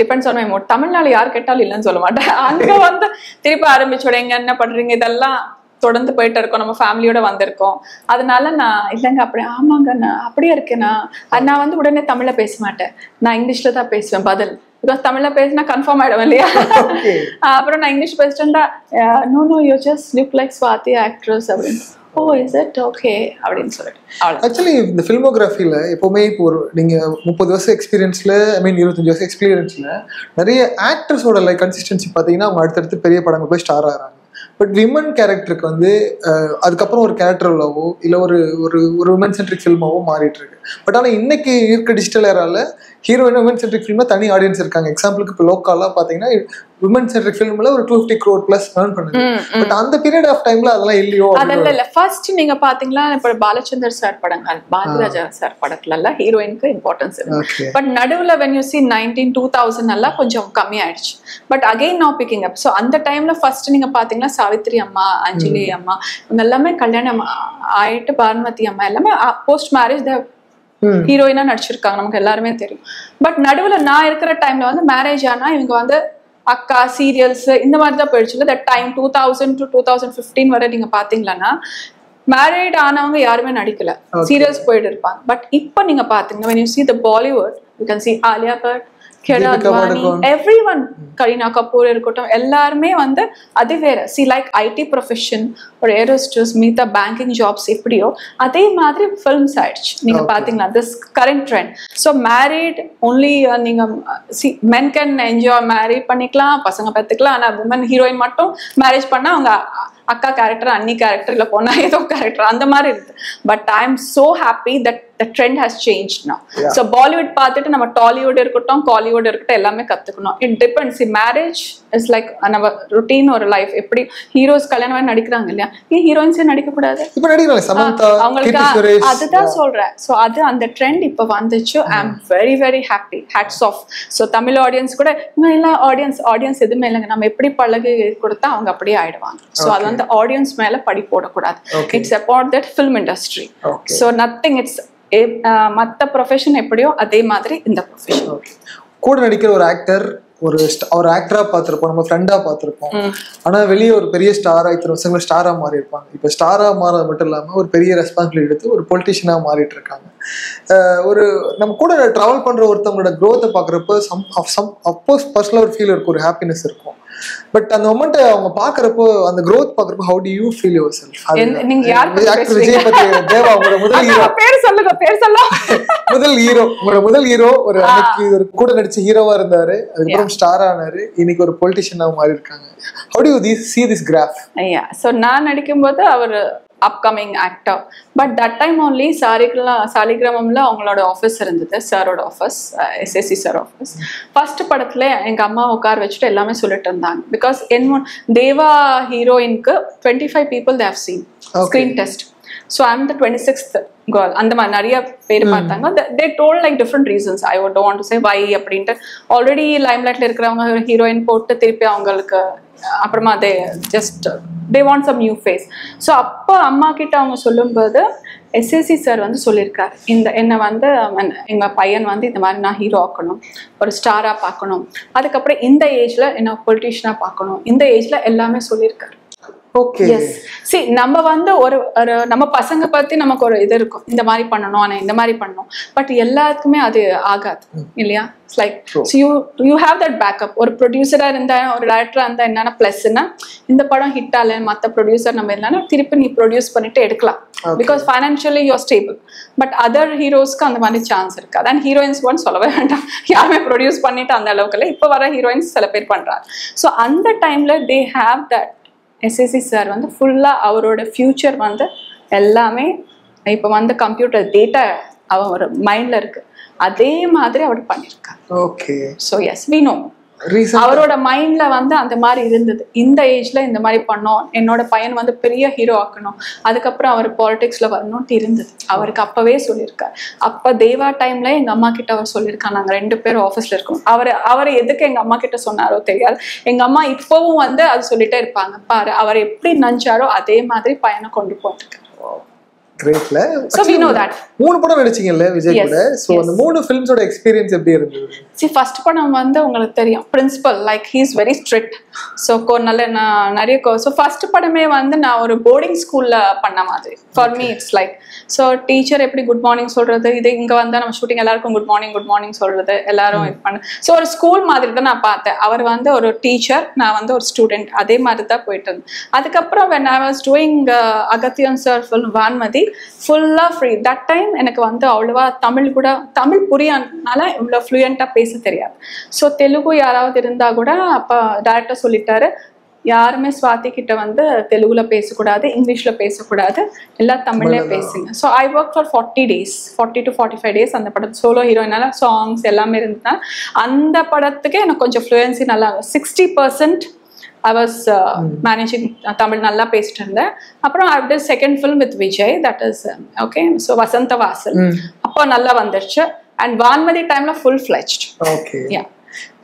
Depends on my mood. Tamil Nadu யார் கேட்டாலும் இல்லைன்னு சொல்ல மாட்டேன். அங்கே வந்து திருப்பி ஆரம்பிச்சோட எங்க என்ன பண்றீங்க இதெல்லாம் தொடர்ந்து போயிட்டு இருக்கோம். நம்ம ஃபேமிலியோட வந்திருக்கோம். அதனால நான் இல்லைங்க அப்படி ஆமாங்க நான் அப்படியே இருக்கேன்னா நான் வந்து உடனே தமிழ்ல பேச மாட்டேன். நான் இங்கிலீஷ்ல தான் பேசுவேன் பதில். பிகாஸ் தமிழ்ல பேசினா கன்ஃபார்ம் ஆயிடுவேன் இல்லையா. அப்புறம் நான் இங்கிலீஷ் பேசிட்டேன்டா no no you just look like Swathi actress அப்படின்னு. ஓ இஸ் இட் ஓகே அப்படின்னு சொல்லிட்டு. ஆக்சுவலி இந்த ஃபில்மோகிராஃபியில் எப்போவுமே இப்போ ஒரு நீங்கள் 30 வருஷம் எக்ஸ்பீரியன்ஸில் ஐ மீன் 25 வருஷம் எக்ஸ்பீரியன்ஸில் நிறைய ஆக்டர்ஸோட லைக் கன்சிஸ்டன்சி பார்த்தீங்கன்னா அவங்க அடுத்தடுத்து பெரிய படங்கள் போய் ஸ்டார் ஆகிறாங்க. பட் விமன் கேரக்டருக்கு வந்து அதுக்கப்புறம் ஒரு கேரக்டர் உள்ளவோ இல்லை ஒரு ஒரு உமன் சென்ட்ரிக் ஃபில்மாவோ மாறிட்டு இருக்கு. பட் ஆனால் இன்னைக்கு இருக்க டிஜிட்டல் ஏரால ஹீரோயின் உமன் சென்ட்ரிக் ஃபில்மா தனி ஆடியன்ஸ் இருக்காங்க. எக்ஸாம்பிளுக்கு இப்போ லோக்கலாக பார்த்தீங்கன்னா உமன் சென்ட்ரிக் ஃபில்ம்ல ஒரு 250 crore plus ஏர்ன் பண்ணுது. பட் அந்த பீரியட் ஆஃப் டைம்ல அதெல்லாம் இல்லையோ. அதெல்லாம் இல்லை. ஃபர்ஸ்ட் நீங்க பாத்தீங்களா இப்போ பாலச்சந்தர் சார் படங்கள் பாரதிராஜா சார் படத்துல எல்லாம் ஹீரோயினுக்கு இம்பார்ட்டன்ஸ் இருக்கு. பட் நடுவில் when you see 2000 எல்லாம் கொஞ்சம் கம்மி ஆயிடுச்சு. But again now picking up. So அந்த டைம்ல ஃபர்ஸ்ட் நீங்க பாத்தீங்கன்னா சாவித்ரி அம்மா அஞ்சலி அம்மா இவங்க எல்லாமே கல்யாணம் ஆயிட்டு பானுமதி அம்மா எல்லாமே போஸ்ட் மேரேஜ் ஹீரோயினா நடிச்சிருக்காங்க. நமக்கு எல்லாருமே தெரியும். பட் நடுவுல நான் இருக்கிற டைம்ல வந்து மேரேஜ் ஆனா இவங்க வந்து அக்கா சீரியல்ஸ் இந்த மாதிரி தான் போயிடுச்சு. இல்லை தட் டைம் 2000 to 2015 வரை நீங்க பாத்தீங்கன்னா மேரிட் ஆனவங்க யாருமே நடிக்கல. சீரியல்ஸ் போயிட்டு இருப்பாங்க. பட் இப்போ நீங்க பாத்தீங்கன்னா when you see the Bollywood you can see Alia Bhatt, Kiara Advani, everyone, Kareena Kapoor இருக்கட்டும் எல்லாருமே வந்து அது வேற. See like IT profession or aerospace மீத பேங்கிங் ஜாப்ஸ் எப்படியோ அதே மாதிரி ஃபில்ம்ஸ் ஆயிடுச்சு. நீங்க பாத்தீங்களா this current trend. So married only நீங்க see men can enjoy marry பண்ணிக்கலாம் பசங்க பெத்துக்கலாம். ஆனா women ஹீரோயின் மட்டும் மேரேஜ் பண்ணா அவங்க அக்கா கேரக்டர் அண்ணி கேரக்டர் இல்லை பொண்ணா ஏதோ கேரக்டர் அந்த மாதிரி இருக்கு. But I am so happy that the trend has changed now. So Bollywood பார்த்துட்டு நம்ம டாலிவுட் இருக்கட்டும் காலிவுட் இருக்கட்டும் எல்லாமே கத்துக்கணும். It depends. Marriage is like நம்ம routine ஒரு லைஃப். எப்படி ஹீரோஸ் கல்யாணம் நடிக்கிறாங்க இல்லையா ஹீரோயின்ஸே நடிக்க கூடாது. இப்போ நடிக்கிறாங்க சமந்தா அவங்களுக்கு அதுதான் சொல்றேன். ஸோ அது அந்த ட்ரெண்ட் இப்போ வந்துச்சு. I am very very happy. Hats off. So Tamil audience கூட எல்லாம் ஆடியன்ஸ் எதுவுமே இல்லைங்க. நம்ம எப்படி பழகி கொடுத்தா அவங்க அப்படியே ஆயிடுவாங்க. ஸோ அது வந்து ஆடியன்ஸ் மேல படி போடக்கூடாது. It's about that film industry. So nothing it's மற்ற ப்ரொஃபஷன் எப்படியோ அதே மாதிரி இந்த ப்ரொஃபஷன். கூட நடிக்கிற ஒரு ஆக்டர் ஒரு ஆக்டரா பார்த்திருப்போம், நம்ம ஃப்ரெண்டா பார்த்திருப்போம். ஆனா வெளியே ஒரு பெரிய ஸ்டாரா இத்தனை வருஷங்கள ஸ்டாரா மாறி இருப்பாங்க. இப்ப ஸ்டாரா மாறது மட்டும் இல்லாம ஒரு பெரிய ரெஸ்பான்சிபிலிட்டி எடுத்து ஒரு பொலிட்டிஷியனா மாறிட்டு இருக்காங்க. ஒரு நம்ம கூட டிராவல் பண்ற ஒருத்தவங்களோட க்ரோத்தை பாக்குறப்ப அப்கோர்ஸ் பர்சனலா ஒரு ஃபீல் இருக்கும், ஒரு ஹாப்பினஸ் இருக்கும். பட் அந்த மொமெண்ட் அவங்க பாக்குறப்போ, அந்த growth பாக்குறப்போ, how do you feel yourself? நீங்க யார் ஆக்டர் விஜய் பத்தி தேவா உங்களோட முதல் ஹீரோ, பேர் சொல்லுங்க, பேர் சொல்ல முதல் ஹீரோ, உங்களோட முதல் ஹீரோ ஒரு அன்னைக்கு ஒரு கூட நடிச்ச ஹீரோவா இருந்தாரு, அதுக்கப்புறம் ஸ்டார் ஆனாரு, இன்னைக்கு ஒரு பொலிட்டிஷியனா மாறி இருக்காங்க. how do you see this graph? yeah, so நான் நடிக்கும்போது அவர் upcoming actor, but that time only சாலிகிராமம்ல அவங்களோட ஆஃபீஸ் இருந்தது, சாரோட office, SSC sir office. First படத்துல எங்க அம்மா உட்கார வச்சுட்டு எல்லாமே சொல்லிட்டு இருந்தாங்க. பிகாஸ் தேவா ஹீரோயினுக்கு 25 people they have seen screen test, so I'm the 26th girl. அந்த மாதிரி நிறைய பேர் பார்த்தாங்க. they told like different reasons, I don't want to say why அப்படின்ட்டு. ஆல்ரெடி லைம்லைட்ல இருக்கிறவங்க ஹீரோயின் போட்டு திருப்பி அவங்களுக்கு அப்புறமா they want some new face. So அப்போ அம்மா கிட்ட அவங்க சொல்லும்போது எஸ்எஸ்சி சார் வந்து சொல்லியிருக்காரு, என்னை வந்து எங்கள் பையன் வந்து இந்த மாதிரி நான் ஹீரோ ஆக்கணும், ஒரு ஸ்டாராக பார்க்கணும், அதுக்கப்புறம் இந்த ஏஜ்ல என்ன பொலிட்டிஷியனாக பார்க்கணும், இந்த ஏஜ்ல எல்லாமே சொல்லியிருக்காரு. Okay, S. சி நம்ம வந்து ஒரு நம்ம பசங்க பத்தி நமக்கு ஒரு இது இருக்கும், இந்த மாதிரி பண்ணணும், ஆனால் இந்த மாதிரி பண்ணணும். பட் எல்லாத்துக்குமே அது ஆகாது இல்லையா? It's like you have that backup. ஒரு ப்ரொடியூசரா இருந்தா, ஒரு டைரக்டரா இருந்தா என்னன்னா பிளஸ்னா, இந்த படம் ஹிட் ஆகல, மற்ற ப்ரொடியூசர் நம்ம இல்லைன்னா திருப்பி நீ ப்ரொடியூஸ் பண்ணிட்டு எடுக்கலாம். Because financially you are stable. But other ஹீரோஸ்க்கு அந்த மாதிரி சான்ஸ் இருக்காது. அண்ட் ஹீரோயின்ஸ் ஒன் சொல்லவே வேண்டாம், யாருமே ப்ரொடியூஸ் பண்ணிட்டு அந்த அளவுக்கு இல்லை. இப்போ வர ஹீரோயின்ஸ் சில பேர் பண்றாங்க. ஸோ அந்த டைம்ல they have that. SSC sir வந்து ஃபுல்லாக அவரோட ஃபியூச்சர் வந்து எல்லாமே இப்போ வந்து கம்ப்யூட்டர் டேட்டா அவர் மைண்டில் இருக்கு, அதே மாதிரி அவர் பண்ணியிருக்காரு. Okay, so as we know அவரோட மைண்ட்ல வந்து அந்த மாதிரி இருந்தது. இந்த ஏஜ்ல இந்த மாதிரி பண்ணோம், என்னோட பையன் வந்து பெரிய ஹீரோ ஆக்கணும், அதுக்கப்புறம் அவர் பாலிடிக்ஸ்ல வரணும்ட்டு இருந்தது. அவருக்கு அப்பவே சொல்லியிருக்காரு. அப்ப தேவா டைம்ல எங்க அம்மா கிட்ட அவர் சொல்லியிருக்காங்க, நாங்க 2 பேரும் ஆஃபீஸ்ல இருக்கோம். அவர் எதுக்கு எங்க அம்மா கிட்ட சொன்னாரோ தெரியாது. எங்க அம்மா இப்பவும் வந்து அது சொல்லிட்டே இருப்பாங்க, பாரு அவர் எப்படி நினைச்சாரோ அதே மாதிரி பையனை கொண்டு போட்டுருக்காரு. கிரேட்ல. So we know that. 3 படம் நடிச்சீங்கல்ல விஜய் கூட. சோ அந்த 3 ஃபிலிம்ஸோட எக்ஸ்பீரியன்ஸ் எப்படி இருந்தது? See, first படம் வந்து உங்களுக்கு தெரியும், principal like he is very strict. So நிறைய ஸோ ஃபர்ஸ்ட் படமே வந்து நான் ஒரு போர்டிங் ஸ்கூல்ல பண்ண மாதிரி. For me it's like, so teacher எப்படி குட் மார்னிங் சொல்றது, இது இங்க வந்தா நம்ம ஷூட்டிங் எல்லாருக்கும் குட் மார்னிங் சொல்றது, எல்லாரும் இது பண்ண. ஸோ ஒரு ஸ்கூல் மாதிரி தான் நான் பார்த்தேன். அவர் வந்து ஒரு டீச்சர், நான் வந்து ஒரு ஸ்டூடெண்ட், அதே மாதிரி தான் போயிட்டு இருந்தேன். அதுக்கப்புறம் when I was doing Agathiyan sir film Vanmathi, ஃபுல்லா ஃப்ரீ. தட் டைம் எனக்கு வந்து அவ்வளவா தமிழ் புரியனால இவ்வளோ ஃப்ளூயண்டா பேச தெரியாது. ஸோ தெலுங்கு யாராவது இருந்தா கூட அப்போ டைரக்டர் சொல்லிட்டாரு, யாருமே ஸ்வாதி கிட்ட வந்து தெலுங்குல பேசக்கூடாது, இங்கிலீஷ்ல பேசக்கூடாது, எல்லாம் தமிழ்ல பேசுங்க. So I work for 40 days, 40 to 45 days அந்த படத்து சோலோ ஹீரோயினால சாங்ஸ் எல்லாமே இருந்ததுன்னா அந்த படத்துக்கு எனக்கு கொஞ்சம் ஃப்ளூயன்சி நல்லா 60% I was managing Tamil நல்லா பேசிட்டு இருந்தேன். அப்புறம் I did second film with Vijay, that is okay, so வசந்த வாசல் அப்போ நல்லா வந்துருச்சு. அண்ட் வான்மதி டைம்ல full fledged. ஓகே,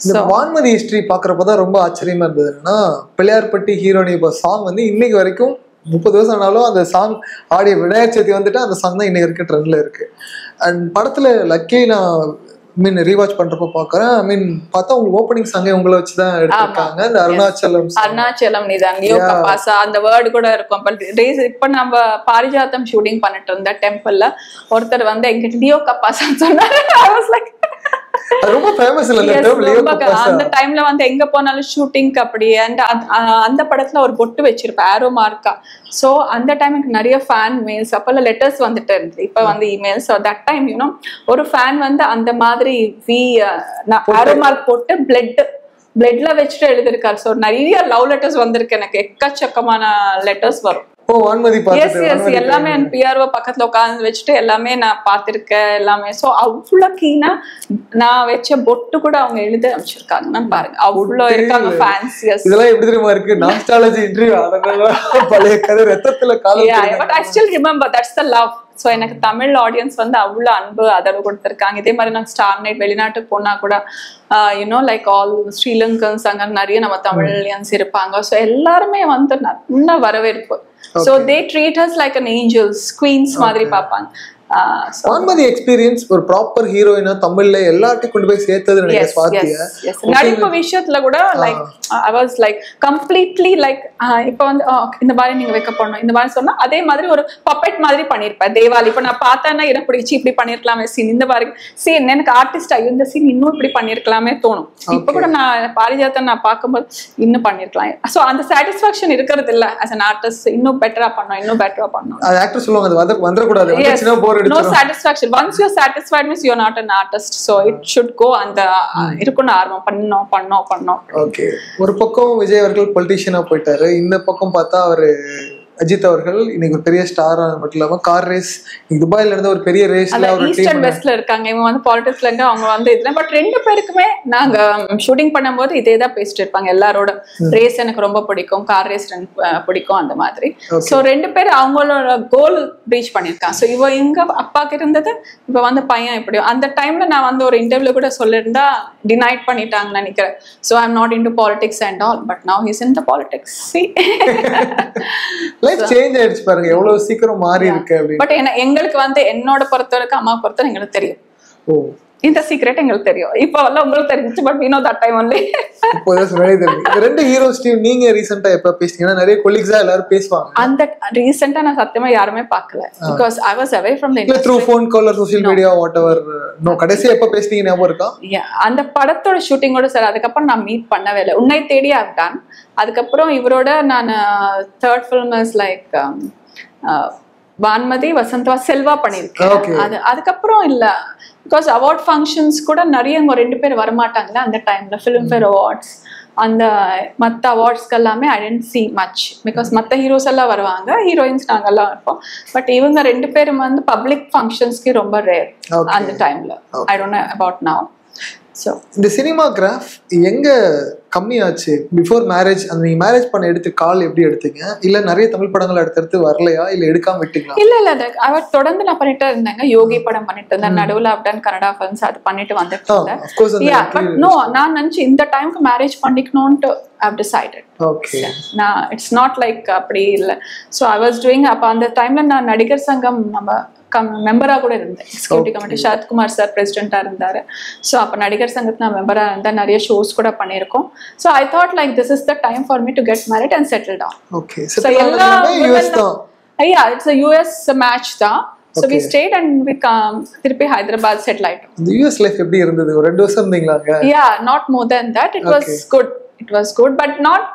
இந்த வான்மதி ஹிஸ்டரி பாக்குறப்பதான் ரொம்ப ஆச்சரியமா இருந்ததுன்னா, பிள்ளையார்பட்டி ஹீரோனி இப்போ சாங் வந்து இன்னைக்கு வரைக்கும் 30 வருஷம் ஆனாலும் அந்த சாங் ஆடிய விநாயகர் சதுர்த்தி வந்துட்டு அந்த சாங் தான் இன்னைக்கு இருக்க ட்ரெண்ட்ல இருக்கு. அண்ட் படத்துல லக்கி நான் ரீவாட்ச் பண்றப்ப பாக்குறேன், பார்த்தா உங்க ஓப்பனிங் சாங்கே உங்களை வச்சுதான் எடுத்திருக்காங்க. இந்த அருணாச்சலம் நிதான் லியோ கபாசா அந்த வேர்டு கூட இருக்கும். இப்ப நம்ம பாரிஜாத்தம் ஷூட்டிங் பண்ணிட்டு இருந்த டெம்பிள்ல ஒருத்தர் வந்து எங்கிட்ட லியோ கபாசான்னு சொன்னாரு. ரொம்ப ஃபேமஸ் இல்ல அந்த டைம்ல வந்து எங்க போனாலும் ஷூட்டிங் அப்படி. அண்ட் அந்த படத்துல ஒரு பொட்டு வச்சிருப்பேன், ஆரோ மார்க்கா. சோ அந்த டைமுக்கு நிறைய ஃபேன் மெயில்ஸ், அப்பெல்லாம் லெட்டர்ஸ் வந்துட்டு இருந்தது, இப்ப வந்து emails. So that time you know ஒரு ஃபேன் வந்து அந்த மாதிரி ஆரோ மார்க் போட்டு பிளட்ல வச்சுட்டு எழுதிருக்காரு. ஸோ நிறைய லவ் லெட்டர்ஸ் வந்திருக்கு எனக்கு, எக்கச்சக்கமான லெட்டர்ஸ் வரும். எல்லாமே பிஆர்ஓ பக்கத்துல உட்கார்ந்து வச்சுட்டு எல்லாமே நான் பார்த்திருக்கேன் எல்லாமே. சோ அவ்வளவு கீனா நான் வச்ச பொட்டு கூட அவங்க எழுத அமைச்சிருக்காங்க பாருங்க, அவ்வளவு இருக்காங்க ஃபேன்ஸ். இதெல்லாம் எப்படி தெரியுமா இருக்கு, நாஸ்டாலஜி இன்டர்வியூ, அதனால பழைய கதை ரத்தத்துல காலம். But I still remember that's the love. So எனக்கு தமிழ் ஆடியன்ஸ் வந்து அவ்வளோ அன்பு ஆதரவு கொடுத்துருக்காங்க. இதே மாதிரி நான் ஸ்டார் நைட் வெளிநாட்டுக்கு போனா கூட யூனோ லைக் ஆல் ஸ்ரீலங்கன்ஸ் அங்கே நிறைய நம்ம தமிழியன்ஸ் இருப்பாங்க. ஸோ எல்லாருமே வந்து நல்ல வரவேற்பு. So they treat us like an angels, queens மாதிரி பார்ப்பாங்க. வான்மதி எக்ஸ்பீரியன்ஸ் ஒரு ப்ராப்பர் ஹீரோயினா தமிழ்ல எல்லாத்தையும் கொண்டு போய் சேர்த்தது நினைக்கிறேன் ஸ்வாதியா. நடிப்பு விஷயத்துல கூட like I was like completely like இப்ப வந்து இந்த மாதிரி நீங்க வைக்க பண்ணணும் இந்த மாதிரி சொன்னா அதே மாதிரி ஒரு பப்பெட் மாதிரி பண்ணிருப்பேன் தேவாலி. இப்ப நான் பார்த்தேன்னா எனக்கு பிடிச்சி இப்படி பண்ணிருக்கலாமே சீன் இந்த மாதிரி சீன் எனக்கு ஆர்டிஸ்ட் ஆகி இந்த சீன் இன்னும் இப்படி பண்ணிருக்கலாமே தோணும். இப்ப கூட நான் பாரிஜாத்தை நான் பார்க்கும்போது இன்னும் பண்ணிருக்கலாம். சோ அந்த சாட்டிஸ்பாக்சன் இருக்கிறது இல்ல as an artist. இன்னும் பெட்டரா பண்ணணும் இன்னும் பெட்டரா பண்ணணும். அது ஆக்டர் சொல்லுவாங்க அது வந்துடக்கூடாது வந்துச்சுனா போர் அடிச்சிரும். No satisfaction. Once you're satisfied means you're not an artist. So it should go அந்த இருக்குன்னு ஆர்வம் பண்ணோம். ஓகே. ஒரு பக்கம் விஜய் அவர்கள் பொலிட்டிஷியனா போயிட்டாரு. இந்த பக்கம் பார்த்தா அவரு அஜித் அவர்கள் இன்னைக்கு ஒரு பெரிய ஸ்டார் மட்டும் இல்லாம கார் ரேஸ் துபாயில இருந்து ஒரு பெரிய ரேஸ்ல ஒரு ஈஸ்ட் அண்ட் வெஸ்ட்ல இருக்காங்க. இவங்க வந்து பாலிடிக்ஸ்ல இருக்க அவங்க வந்து இதுல பட் ரெண்டு பேருக்குமே நாங்க ஷூட்டிங் பண்ணும்போது இதே தான் பேசிட்டு இருப்பாங்க எல்லாரோட. ரேஸ் எனக்கு ரொம்ப பிடிக்கும் கார் ரேஸ் பிடிக்கும் அந்த மாதிரி. சோ ரெண்டு பேரும் அவங்களோட கோல் ரீச் பண்ணிருக்காங்க. சோ இவ எங்க அப்பாக்கு இருந்தது இப்ப வந்து பையன் எப்படியோ அந்த டைம்ல நான் வந்து ஒரு இன்டர்வியூல கூட சொல்லிருந்தா டினைட் பண்ணிட்டாங்கன்னு நினைக்கிறேன். So I am not into politics and all but நவ he is in the politics. Life change ஆயிடுச்சு பாருங்க எவ்வளவு சீக்கிரம் மாறி இருக்கு அப்படி. பட் எங்களுக்கு வந்து என்னோட பொறுத்தவரைக்கும் அம்மா பொறுத்தவரை எங்களுக்கு தெரியும். இந்த சீக்ரெட் எங்களுக்கு தெரியும். இப்ப எல்லாம் உங்களுக்கு தெரிஞ்சிச்சு but we know that time only. இப்போதான் சொல்லவே தெரியும். இந்த ரெண்டு ஹீரோஸ் டீம் நீங்க ரீசன்ட்டா எப்ப பேசிட்டீங்கன்னா நிறைய கொலீக்ஸா எல்லாரும் பேசுவாங்க. அந்த ரீசன்ட்டா நான் சத்தியமா யாருமே பார்க்கல because I was away from the industry. through phone call or social media whatever. No கடைசி எப்ப பேசிட்டீங்க ஞாபகம் இருக்கா? அந்த படத்தோட ஷூட்டிங்கோட சார் அதுக்கப்புறம் நான் மீட் பண்ணவே இல்லை. உன்னை தேடி I've done. அதுக்கப்புறம் இவரோட நான் third film is like Vanmathi வசந்தவா செல்வா பண்ணிருக்கேன். அதுக்கப்புறம் இல்ல பிகாஸ் அவார்ட் ஃபங்க்ஷன்ஸ் கூட நிறைய ரெண்டு பேர் வரமாட்டாங்களா அந்த டைம்ல ஃபிலிம்ஃபேர் அவார்ட்ஸ் அந்த மற்ற அவார்ட்ஸ்க்கு எல்லாமே ஐ டென்ட் see much பிகாஸ் மற்ற ஹீரோஸ் எல்லாம் வருவாங்க ஹீரோயின்ஸ் நாங்கெல்லாம் இருப்போம். பட் இவங்க ரெண்டு பேரும் வந்து பப்ளிக் ஃபங்க்ஷன்ஸ்க்கு ரொம்ப ரேர் அந்த டைம்ல. ஐ டோன்ட் நோ அபவுட் நவ. ஸோ இந்த சினிமாகிராஃப் எங்க கம்மியாச்சு பிஃபோர் மேரேஜ்? அந்த நீங்க மேரேஜ் பண்ண எடுத்து கால் எப்படி எடுத்தீங்க? இல்ல நிறைய தமிழ் படங்கள் அடுத்தடுத்து வரலையா இல்ல எடுக்காம விட்டீங்களா? இல்ல அவர் தொடர்ந்து நான் பண்ணிட்டு இருந்தேங்க. யோகி படம் பண்ணிட்டு இருந்தேன். நடுவுல அப்டன் கன்னடா ஃபிலிம்ஸ் அது பண்ணிட்டு வந்துட்டு இருந்தேன். பட் நோ நான் நினைச்சு இந்த டைம்க்கு மேரேஜ் பண்ணிக்கணும்னு I've decided. Okay. நான் இட்ஸ் நாட் லைக் அப்படி இல்லை. ஸோ ஐ வாஸ் டூயிங் அப்போ அந்த டைம்ல நான் நடிகர் சங்கம் நம்ம மெம்பரா கூட இருந்தேன். எக்ஸிக்யூட்டிவ் கமிட்டி சரத்குமார் சார் பிரசிடென்டா இருந்தாரு. ஸோ அப்போ நடிகர் சங்கத்துல நான் மெம்பரா இருந்தேன். நிறைய ஷோஸ் கூட பண்ணியிருக்கோம். So I thought like this is the time for me to get married and settle down. Okay. It's US match தான். So we stayed and we திருப்பி ஹைதராபாத் செட்டில் ஆயிட்டோம். இந்த US லைஃப் எப்படி இருந்தது? ஒரு 2 வருஷம் இருந்தீங்களாங்க? Yeah, not more than that. It was good. It was good but not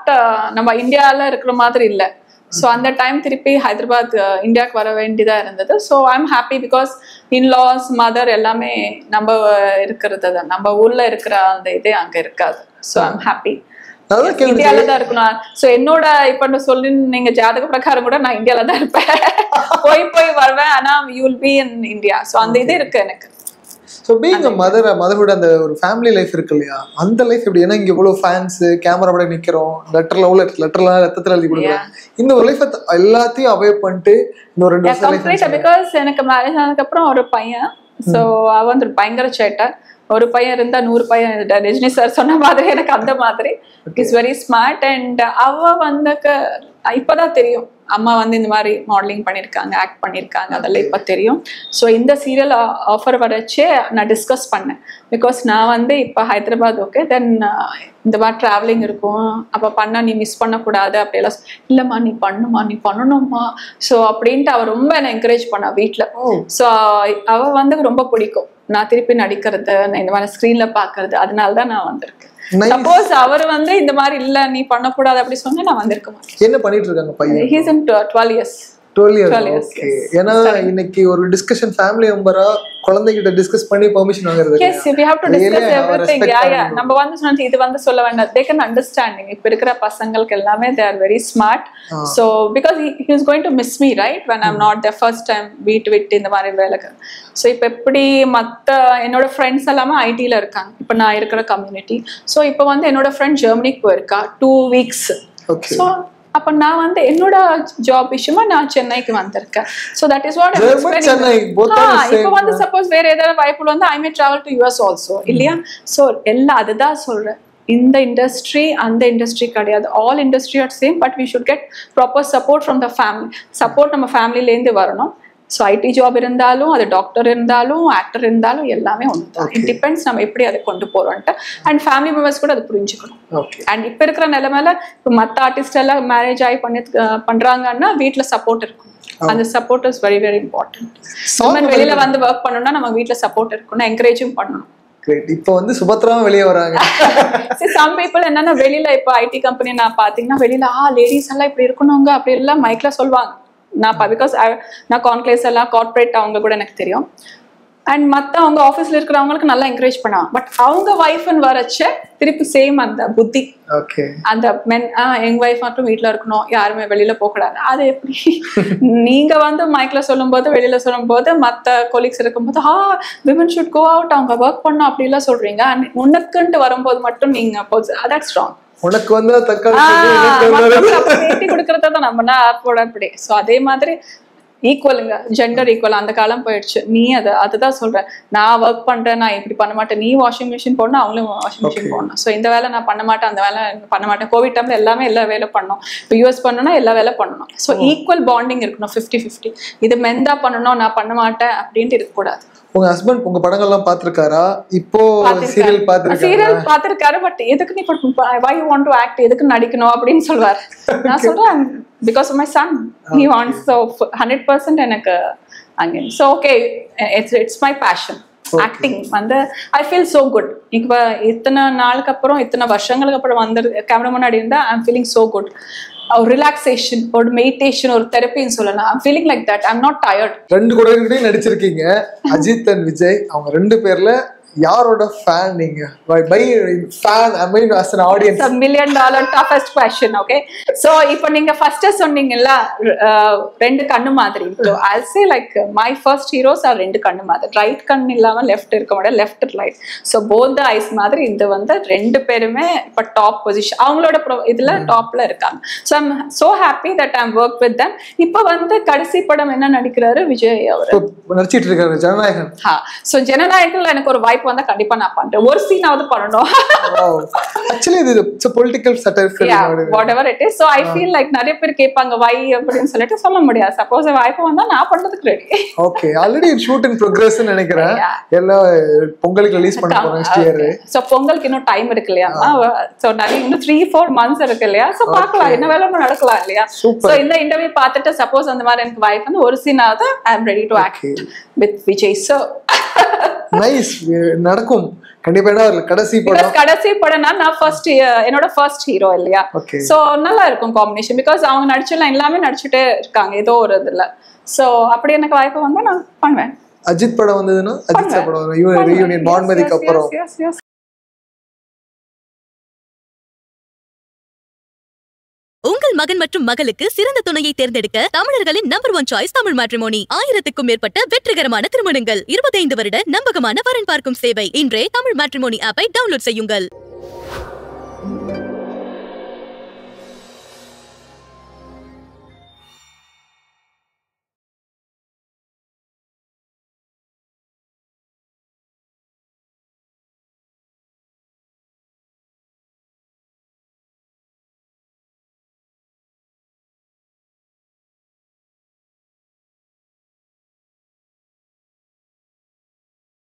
நம்ம இந்தியால இருக்கிற மாதிரி இல்லை. ஸோ அந்த டைம் திருப்பி ஹைதராபாத் இந்தியாவுக்கு வர வேண்டியதாக இருந்தது. So I am happy because in-laws mother எல்லாமே நம்ம இருக்கிறது தான். நம்ம ஊர்ல இருக்கிற அந்த இதே அங்கே இருக்காது. ஸோ ஐ எம் ஹாப்பி இந்தியால தான் இருக்கணும். ஸோ என்னோட இப்ப சொல்லி நீங்க ஜாதக பிரகாரம் கூட நான் இந்தியால தான் இருப்பேன். போய் வருவேன். ஆனா you will be in India. So அந்த இது இருக்கு எனக்கு. ஸோ பீயிங் மதரோட அந்த ஒரு ஃபேமிலி லைஃப் இருக்கு இல்லையா அந்த லைஃப் எப்படி? ஏன்னா இங்க இவ்வளவு ஃபேன்ஸ் கேமராவோட நிக்கிறோம் லெட்டர்லாம் ரத்தத்துல எழுதி கொடுக்குறோம். இந்த ஒரு லைஃப் எல்லாத்தையும் அவாய்ட் பண்ணிட்டு இந்த ஒரு 2 வருஷம் பிகாஸ் எனக்கு மேரேஜ் ஆனதுக்கு அப்புறம் ஒரு பையன். ஸோ அவன் வந்து பயங்கர சேட்டை. ஒரு பையன் இருந்தா 100 பையன். ரஜினி சார் சொன்ன மாதிரி எனக்கு அந்த மாதிரி இஸ் வெரி ஸ்மார்ட். அண்ட் அவ வந்து இப்பதான் தெரியும் அம்மா வந்து இந்த மாதிரி மாடலிங் பண்ணியிருக்காங்க ஆக்ட் பண்ணியிருக்காங்க அதெல்லாம் இப்போ தெரியும். ஸோ இந்த சீரியல் ஆஃபர் வரச்சே நான் டிஸ்கஸ் பண்ணேன். பிகாஸ் நான் வந்து இப்போ ஹைதராபாத் ஓகே தென் இந்த மாதிரி ட்ராவலிங் இருக்கும் அப்போ பண்ணா நீ மிஸ் பண்ணக்கூடாது அப்படியெல்லாம். இல்லைம்மா நீ பண்ணணும்மா. ஸோ அப்படின்ட்டு அவள் ரொம்ப என்னை என்கரேஜ் பண்ணா வீட்டில். ஸோ அவள் வந்து ரொம்ப பிடிக்கும் நான் திருப்பி நடிக்கிறது இந்த மாதிரி ஸ்க்ரீன்ல பாக்குறது. அதனாலதான் நான் வந்திருக்கேன். சப்போஸ் அவர் வந்து இந்த மாதிரி இல்ல நீ பண்ணக்கூடாது அப்படி சொன்னா நான் வந்திருக்க மாட்டேன். என்ன பண்ணிட்டு இருக்காங்க பையன்? He's in 12 years. 12 years. Okay. ஏன்னா இன்னைக்கு ஒரு டிஸ்கஷன் ஃபேமிலி மெம்பரா குழந்தைகிட்ட டிஸ்கஸ் பண்ணி பெர்மிஷன் வாங்குறது. Yes, we have to discuss everything. Yeah. நம்ம வந்து சொன்னா இது வந்து சொல்ல வேண்டாம். They can understanding. இப்ப இருக்கிற பசங்களுக்கு எல்லாமே they are very smart. So because he is going to miss me right when I'm not the first time விட்டு இந்த மாதிரி வேலைக்கு. ஸோ இப்போ எப்படி மற்ற என்னோட ஃப்ரெண்ட்ஸ் எல்லாமே ஐடியில் இருக்காங்க இப்போ நான் இருக்கிற கம்யூனிட்டி. ஸோ இப்போ வந்து என்னோட ஃப்ரெண்ட் ஜெர்மனிக்கு போயிருக்கா 2 weeks. ஸோ அப்போ நான் வந்து என்னோட ஜாப் விஷயமா நான் சென்னைக்கு வந்திருக்கேன். ஸோ தட் இஸ் வாட் இப்போ வந்து சப்போஸ் வேற ஏதாவது வாய்ப்பு வந்து I may travel to US also இல்லையா. ஸோ எல்லாம் அதுதான் சொல்றேன். இந்த இண்டஸ்ட்ரி அந்த இண்டஸ்ட்ரி கிடையாது. All industry are same but we should get proper support from the family. Support நம்ம ஃபேமிலிலேருந்து வரணும். ஸோ ஐடி ஜாப் இருந்தாலும் அது டாக்டர் இருந்தாலும் ஆக்டர் இருந்தாலும் எல்லாமே ஒன்று தான். இட் டிபெண்ட்ஸ் நம்ம எப்படி அதை கொண்டு போறோம்ட்டு. அண்ட் ஃபேமிலி மெம்பர்ஸ் கூட அதை புரிஞ்சுக்கணும். அண்ட் இப்போ இருக்கிற நிலைமையில இப்போ மற்ற ஆர்டிஸ்ட் எல்லாம் மேரேஜ் ஆகி பண்றாங்கன்னா வீட்டில் சப்போர்ட் இருக்கும். அந்த support is very very important. வெளியில வந்து ஒர்க் பண்ணணும்னா நம்ம வீட்டில் சப்போர்ட் இருக்கணும், என்கரேஜும் பண்ணணும். இப்போ வந்து சுபத்ரா வெளியே வராங்க. சம் பீப்புள் என்னன்னா வெளியில இப்போ ஐடி கம்பெனி நான் பாத்தீங்கன்னா வெளியில லேடிஸ் எல்லாம் இப்படி இருக்கணுங்க அப்படி எல்லாம் மைக்ல சொல்லுவாங்க. நான் பிகாஸ் நான் கான்க்ளேஸ் எல்லாம் கார்பரேட் அவங்க கூட எனக்கு தெரியும். அண்ட் மற்ற அவங்க ஆஃபீஸ்ல இருக்கிறவங்களுக்கு நல்லா என்கரேஜ் பண்ணுவாங்க. பட் அவங்க ஒய்ஃப்னு வரச்ச திருப்பி சேம் அந்த புத்தி, அந்த மென் எங்க ஒய்ஃப் மட்டும் வீட்டுல இருக்கணும், யாருமே வெளியில போக கூடாது. அது எப்படி நீங்க வந்து மைக்ல சொல்லும் போது வெளியில சொல்லும் போது மற்ற கொலீக்ஸ் இருக்கும்போது விமன் ஷுட் கோ அவுட், அவங்க ஒர்க் பண்ணணும் அப்படி எல்லாம் சொல்றீங்க. உனக்குன்ட்டு வரும்போது மட்டும் நீங்க தட்ஸ் ராங். உனக்கு வந்து பேட்டி கொடுக்கறதான் நம்ம ஆப்போட அப்படி. ஸோ அதே மாதிரி ஈக்குவலுங்க, ஜெண்டர் ஈக்குவல். அந்த காலம் போயிடுச்சு. நீ அதுதான் சொல்றேன், நான் ஒர்க் பண்றேன், நான் இப்படி பண்ண மாட்டேன், நீ வாஷிங் மிஷின் போடணும், அவங்களும் வாஷிங் மிஷின் போடணும். ஸோ இந்த வேலை நான் பண்ண மாட்டேன், அந்த வேலை பண்ண மாட்டேன். கோவிட் டைம்ல எல்லாமே எல்லா வேலை பண்ணணும். இப்போ யூஎஸ் பண்ணணும்னா எல்லா வேலை பண்ணணும். ஸோ ஈக்குவல் பாண்டிங் இருக்கணும், 50-50. இது மென் தான் பண்ணணும், நான் பண்ண மாட்டேன் அப்படின்ட்டு இருக்கக்கூடாது. உங்க ஹஸ்பண்ட் உங்க படங்கள்லாம் பாத்துருக்காரா? இப்போ சீரியல் பாத்துருக்காரு. பட் எதுக்கு நீ why you want to act, எதுக்கு நடிக்கணும் அப்படின்னு சொல்வார். நான் சொல்றேன் because of my son, he wants, so 100% எனக்கு அங்கே. so okay, it's my passion. Acting வந்து ஐ ஃபீல் சோ குட். இப்போ இத்தனை நாளுக்கு அப்புறம் இத்தனை வருஷங்களுக்கு அப்புறம் வந்து கேமரா முன்னாடி இருந்தா I am feeling so good. ஒரு ரிலாக்ஸேஷன், ஒரு மெடிடேஷன், ஒரு தெரப்பின்னு சொல்லலாம். I'm feeling like that. I'm not tired. 2 கூட நடிச்சிருக்கீங்க, அஜித் அண்ட் விஜய். அவங்க 2 பேர்ல யாரோட ஃபேன் நீங்க? By fan I mean as an audience. It's a $1 million toughest question. Okay, so இப்போ நீங்க ஃபர்ஸ்ட் சொன்னீங்கல்ல 2 கண்ணு மாதிரி. so I'll say like my first heroes are 2 கண்ணு மாதிரி. ரைட் கண் இல்லாம லெஃப்ட் இருக்க முடியாது, left right. so both the eyes மாதிரி. இது வந்து 2 பேருமே இப்ப டாப் பொசிஷன், அவங்களோட இதுல டாப்ல இருக்காங்க. so I'm so happy that I'm work with them. இப்போ வந்து கடைசி படம் என்ன நடிக்கிறாரு விஜய் அவர் நடிச்சிட்டு இருக்காரு, ஜனநாயகன். so ஜனநாயகன்ல எனக்கு ஒரு வாய்ப்பு வந்தா கண்டிப்பா நான் பண்றேன். ஒரு சீனாவது பண்ணணும். actually it's a political satire film, whatever it is. so I feel like நிறைய பேர் கேட்பாங்க why அப்படின்னு சொல்லிட்டு சொல்ல முடியாது. சப்போஸ் வாய்ப்பு வந்தா நான் பண்றதுக்கு ready. okay, already shoot in progress னு நினைக்கிறேன். எல்லாம் பொங்கலுக்கு ரிலீஸ் பண்ண போறோம் next year. so பொங்கலுக்கு இன்னும் டைம் இருக்கு இல்லையா? so நிறைய இன்னும் 3-4 months இருக்கு இல்லையா? so பார்க்கலாம், என்ன வேலையும் நடக்கலாம் இல்லையா? so இந்த இன்டர்வியூ பார்த்துட்டு சப்போஸ் அந்த மாதிரி எனக்கு வாய்ப்பு வந்து ஒரு சீனாவது I am ready to act with Vijay. so nice, நடக்கும் கண்டிப்பா. கடைசி படம்னா நான் ஃபர்ஸ்ட், என்னோட ஃபர்ஸ்ட் ஹீரோ இல்லையா? சோ நல்லா இருக்கும் காம்பினேஷன். பிகாஸ் அவங்க நடிச்சலாம் எல்லாமே நடிச்சுட்டே இருக்காங்க ஏதோ ஒரு இதுல. சோ அப்படி எனக்கு வாய்ப்பு வந்தா நான் பண்ணுவேன். அஜித் படம் வந்ததுன்னா அஜித் படம் ரீயூனியன் வான்மதிக்கு அப்புறம் உங்கள் மகன் மற்றும் மகளுக்கு சிறந்த துணையை தேர்ந்தெடுக்க தமிழர்களின் நம்பர் 1 சாய்ஸ் தமிழ் மேட்ரிமோனி. 1000க்கும் மேற்பட்ட வெற்றிகரமான திருமணங்கள், 25 வருட நம்பகமான வரன் பார்க்கும் சேவை. இன்றே தமிழ் மேட்ரிமோனி ஆப்பை டவுன்லோட் செய்யுங்கள்.